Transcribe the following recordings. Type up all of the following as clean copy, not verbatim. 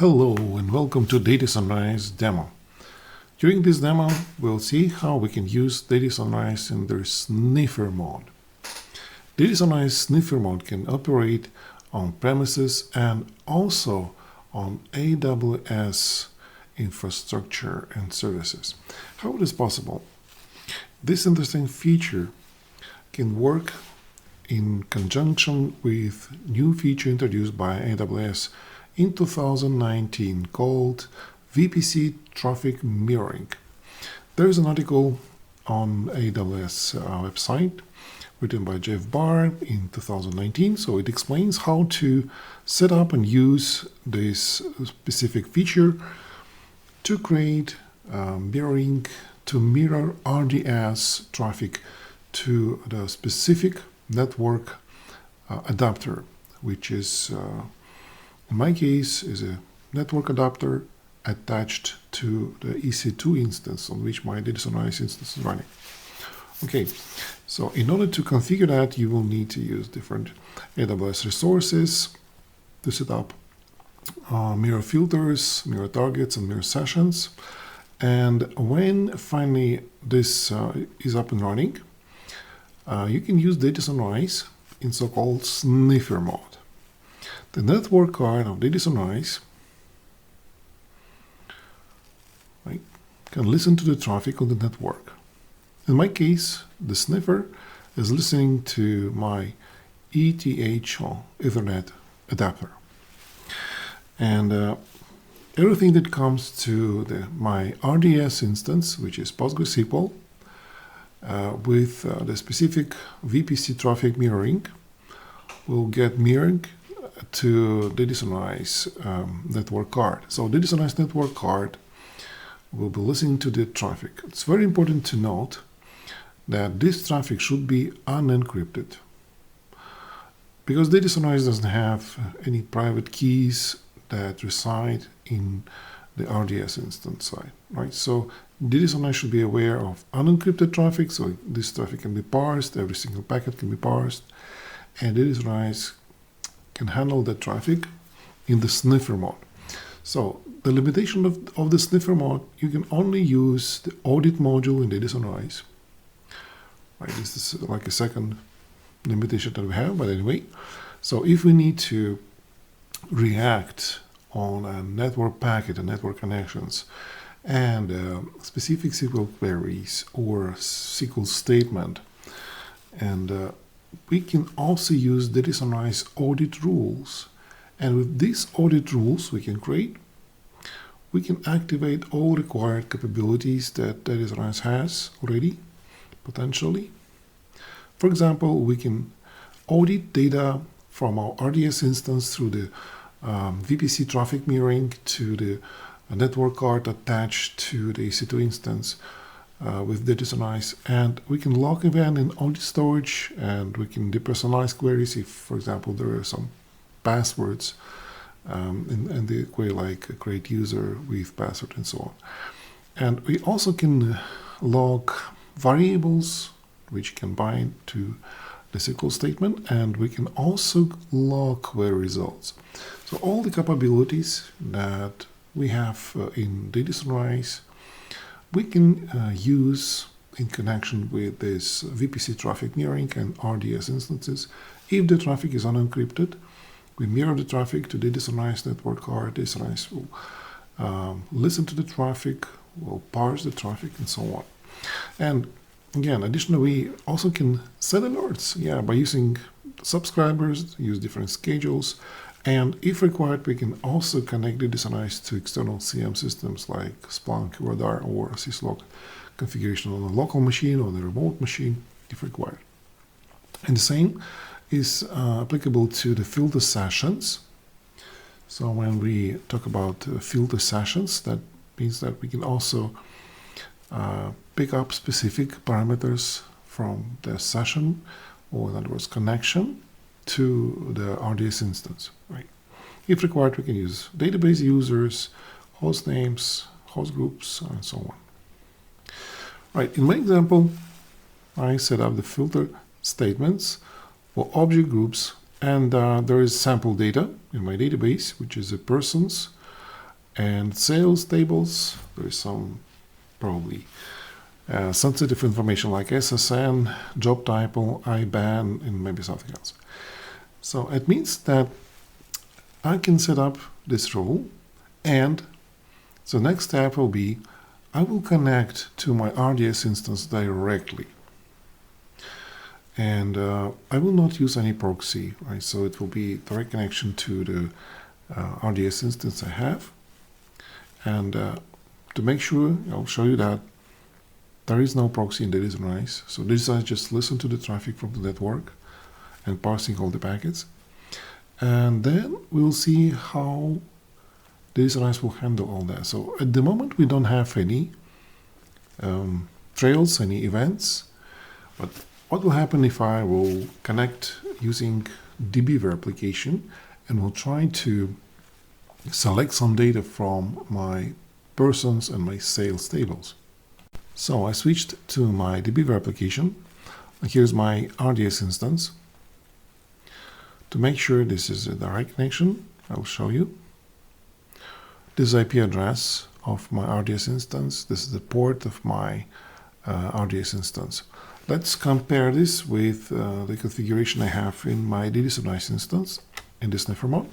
Hello and welcome to DataSunrise demo. During this demo, we'll see how we can use DataSunrise in their Sniffer mode. DataSunrise Sniffer mode can operate on premises and also on AWS infrastructure and services. How it is possible? This interesting feature can work in conjunction with new feature introduced by AWS in 2019 called VPC Traffic Mirroring. There is an article on AWS website written by Jeff Barr in 2019, so it explains how to set up and use this specific feature to create mirroring to mirror RDS traffic to the specific network adapter, which is in my case is a network adapter attached to the EC2 instance on which my DataSunrise instance is running. Okay, so in order to configure that, you will need to use different AWS resources to set up mirror filters, mirror targets, and mirror sessions. And when finally this is up and running, you can use DataSunrise in so-called Sniffer mode. The network card of DataSunrise can listen to the traffic on the network. In my case, the sniffer is listening to my ETH Ethernet adapter. And everything that comes to my RDS instance, which is PostgreSQL, with the specific VPC traffic mirroring, will get mirrored to DataSunrise network card. So DataSunrise network card will be listening to the traffic. It's very important to note that this traffic should be unencrypted, because DataSunrise doesn't have any private keys that reside in the RDS instance side, right? So DataSunrise should be aware of unencrypted traffic, so this traffic can be parsed, every single packet can be parsed, and DataSunrise can handle the traffic in the sniffer mode. So the limitation of the sniffer mode, you can only use the audit module in DataSunrise. Right, this is like a second limitation that we have, but anyway. So if we need to react on a network packet and network connections and specific SQL queries or SQL statement, and we can also use DataSunrise audit rules. And with these audit rules we can activate all required capabilities that DataSunrise has already, potentially. For example, we can audit data from our RDS instance through the VPC traffic mirroring to the network card attached to the EC2 instance with DataSunrise, and we can lock event in audit storage, and we can depersonalize queries if, for example, there are some passwords in the query, like create user with password and so on. And we also can log variables which can bind to the SQL statement, and we can also log query results. So all the capabilities that we have in DataSunrise, we can use in connection with this VPC traffic mirroring and RDS instances. If the traffic is unencrypted, we mirror the traffic to DataSunrise network card. DataSunrise will listen to the traffic, will parse the traffic, and so on. And again, additionally, we also can set alerts, by using subscribers, use different schedules, and if required, we can also connect DataSunrise to external CM systems like Splunk, Radar, or syslog configuration on a local machine or on a remote machine if required. And the same is applicable to the filter sessions. So when we talk about filter sessions, that means that we can also pick up specific parameters from the session, or in other words, connection to the RDS instance, right? If required, we can use database users, host names, host groups, and so on. Right, in my example, I set up the filter statements for object groups, and there is sample data in my database, which is the persons And sales tables, there is some probably sensitive information like SSN, job title, IBAN, and maybe something else. So it means that I can set up this rule, and the next step will be I will connect to my RDS instance directly. And I will not use any proxy, right? So it will be direct connection to the RDS instance I have. And to make sure, I'll show you that there is no proxy in DataSunrise. So DataSunrise just listen to the traffic from the network and parsing all the packets. And then we'll see how DataSunrise will handle all that. So at the moment, we don't have any trails, any events. But what will happen if I will connect using dbeaver application and will try to select some data from my persons and my sales tables. So I switched to my dbeaver application. Here's my RDS instance. To make sure this is a direct connection, I will show you. This is IP address of my RDS instance. This is the port of my RDS instance. Let's compare this with the configuration I have in my DataSunrise instance in the Sniffer mode.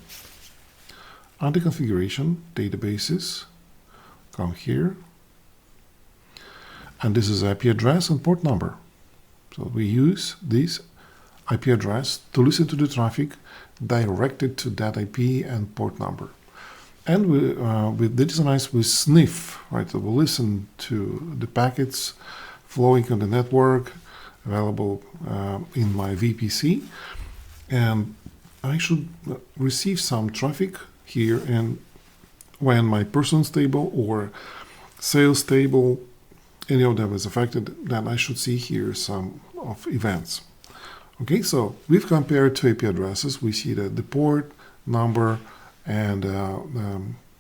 Under configuration, databases, come here. And this is IP address and port number. So we use this IP address to listen to the traffic directed to that IP and port number. And we, with DataSunrise, we sniff, right? So we'll listen to the packets flowing on the network available in my VPC. And I should receive some traffic here, and when my persons table or sales table, any of them is affected, then I should see here some of events. Okay, so we've compared two IP addresses. We see that the port number and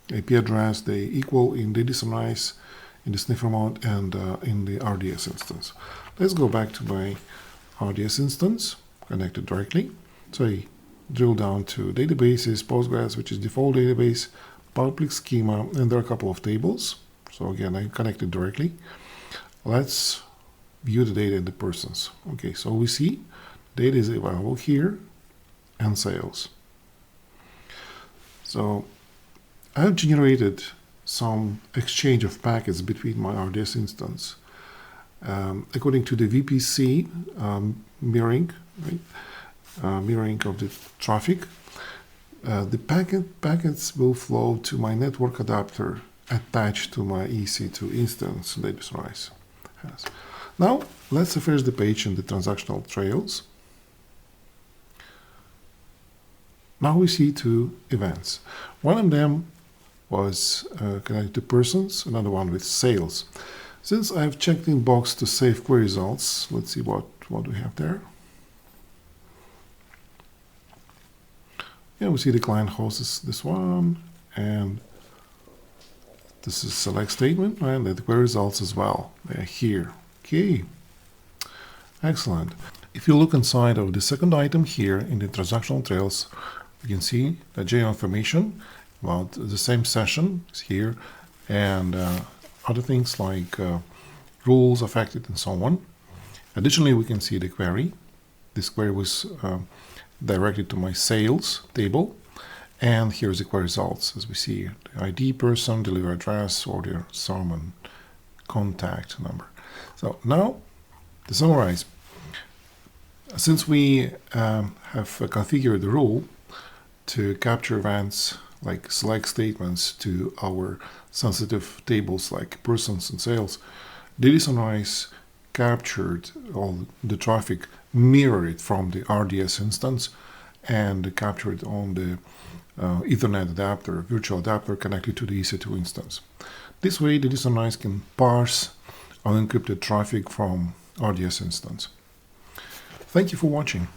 IP address, they equal in DataSunrise, in the Sniffer mode, and in the RDS instance. Let's go back to my RDS instance, connected directly. So I drill down to databases, Postgres, which is default database, public schema, and there are a couple of tables. So again, I connected directly. Let's view the data in the persons. Okay, so we see data is available here and sales. So I've generated some exchange of packets between my RDS instance. According to the VPC mirroring, right? Mirroring of the traffic, the packets will flow to my network adapter attached to my EC2 instance DataSunrise has. Now let's refresh the page in the transactional trails. Now we see two events. One of them was connected to persons, another one with sales. Since I've checked in box to save query results, let's see what we have there. Yeah, we see the client host is this one, and this is select statement, and the query results as well. They're here. Okay, excellent. If you look inside of the second item here in the transactional trails, you can see the general information about the same session is here, and other things like rules affected and so on. Additionally, we can see the query. This query was directed to my sales table, and here's the query results. As we see, the ID, person, delivery address, order, sum, and contact number. So now to summarize, since we have configured the rule to capture events like select statements to our sensitive tables like persons and sales, DataSunrise captured all the traffic, mirrored from the RDS instance, and captured on the Ethernet adapter, virtual adapter connected to the EC2 instance. This way, DataSunrise can parse unencrypted traffic from RDS instance. Thank you for watching.